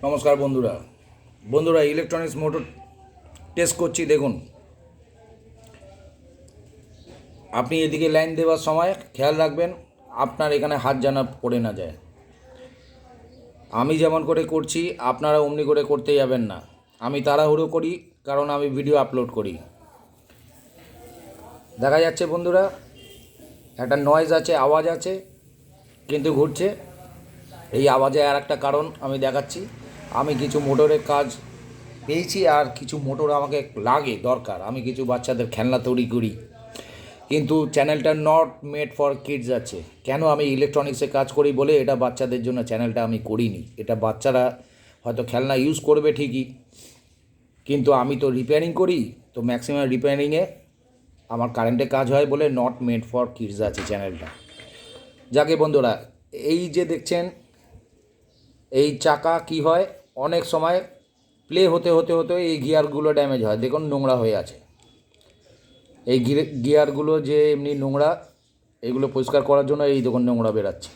নমস্কার বন্ধুরা electronics motor test করছি। দেখুন, আপনি এদিকে লাইন দেওয়ার সময় খেয়াল রাখবেন আপনার এখানে হাত যেন পড়ে না যায়। আমি যেমন করে করছি আপনারা অমনি করে করতে যাবেন না। আমি তাড়াহুড়ো করি কারণ আমি ভিডিও আপলোড করি। দেখা যাচ্ছে বন্ধুরা, একটা নয়েজ আছে, আওয়াজ আছে, কিন্তু ঘুরছে। এই আওয়াজে আর একটা কারণ আমি দেখাচ্ছি। আমি কিছু মোটরের কাজ পেয়েছি আর কিছু মোটর আমাকে লাগে দরকার। আমি কিছু বাচ্চাদের খেলনা তৈরি করি, কিন্তু চ্যানেলটা নট মেড ফর কিডস আছে। কেন? আমি ইলেকট্রনিক্সে কাজ করি বলে এটা বাচ্চাদের জন্য চ্যানেলটা আমি করিনি। এটা বাচ্চারা হয়তো খেলনা ইউজ করবে ঠিকই, কিন্তু আমি তো রিপেয়ারিং করি, তো ম্যাক্সিমাম রিপেয়ারিংয়ে আমার কারেন্টে কাজ হয় বলে নট মেড ফর কিডস আছে চ্যানেলটা। যাকে বন্ধুরা, এই যে দেখছেন এই চাকা কি হয়, অনেক সময় প্লে হতে হতে হতে এই গিয়ারগুলো ড্যামেজ হয়। দেখুন নোংরা হয়ে আছে। এই গিয়ারগুলো যে এমনি নোংরা, এগুলো পরিষ্কার করার জন্য এই দেখুন নোংরা বেরাচ্ছে।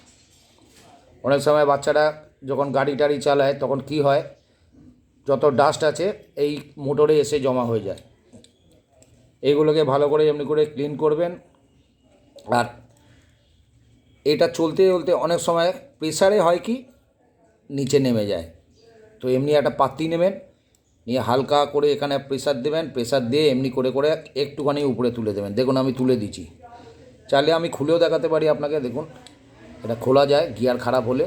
অনেক সময় বাচ্চারা যখন গাড়ি টাড়ি চালায় তখন কি হয়, যত ডাস্ট আছে এই মোটরে এসে জমা হয়ে যায়। এইগুলোকে ভালো করে এমনি করে ক্লিন করবেন। আর এটা চলতে চলতে অনেক সময় প্রেসারে হয় কি নিচে নেমে যায়। তো এমনি একটা পাত্তি নেবেন, নিয়ে হালকা করে এখানে প্রেসার দেবেন। প্রেসার দিয়ে এমনি করে করে একটুখানি উপরে তুলে দেবেন। দেখুন আমি তুলে দিচ্ছি, চাইলে আমি খুলেও দেখাতে পারি আপনাকে। দেখুন এটা খোলা যায়, গিয়ার খারাপ হলে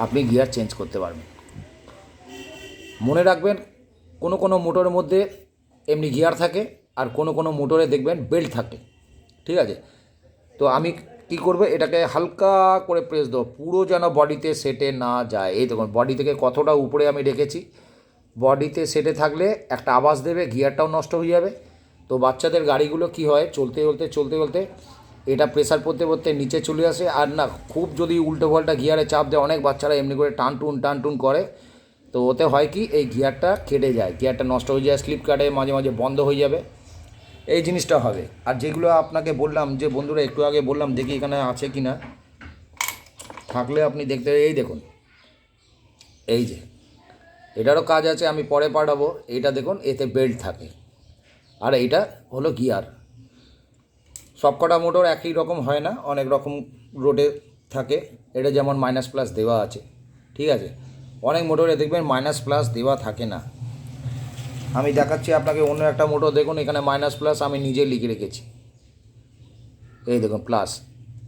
আপনি গিয়ার চেঞ্জ করতে পারবেন। মনে রাখবেন, কোনো কোনো মোটরের মধ্যে এমনি গিয়ার থাকে আর কোনো কোনো মোটরে দেখবেন বেল্ট থাকে, ঠিক আছে? তো আমি কী করবো, এটাকে হালকা করে প্রেস দেবো, পুরো যেন বডিতে সেটে না যায়। এই দেখুন বডি থেকে কতটা উপরে আমি রেখেছি। বডিতে সেটে থাকলে একটা আওয়াজ দেবে, গিয়ারটাও নষ্ট হয়ে যাবে। তো বাচ্চাদের গাড়িগুলো কি হয়, চলতে চলতে এটা প্রেসার পড়তে পড়তে নিচে চলে আসে। আর না, খুব যদি উল্টো পাল্টা গিয়ারে চাপ দেয়, অনেক বাচ্চারা এমনি করে টান টুন করে, তো ওতে হয় কি এই গিয়ারটা কেটে যায়, গিয়ারটা নষ্ট হয়ে যায়, স্লিপ কাটে, মাঝে মাঝে বন্ধ হয়ে যাবে। এই জিনিসটা হবে। আর যেগুলো আপনাকে বললাম, যে বন্ধুরা একটু আগে বললাম, দেখি এখানে আছে কি না, থাকলে আপনি দেখতে, এই দেখুন এই যে এটারও কাজ আছে, আমি পরে পাঠাবো। এটা দেখুন, এতে বেল্ট থাকে আর এইটা হলো গিয়ার। সবকটা মোটর একই রকম হয় না, অনেক রকম রোডে থাকে। এটা যেমন মাইনাস প্লাস দেওয়া আছে, ঠিক আছে? অনেক মোটরে দেখবেন মাইনাস প্লাস দেওয়া থাকে না। আমি দেখাচ্ছি আপনাকে অন্য একটা মোটর। দেখুন এখানে মাইনাস প্লাস আমি নিজে লিখে রেখেছি। এই দেখুন প্লাস,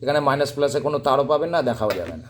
এখানে মাইনাস প্লাসে কোনো তারও পাবেন না, দেখাও যাবে না।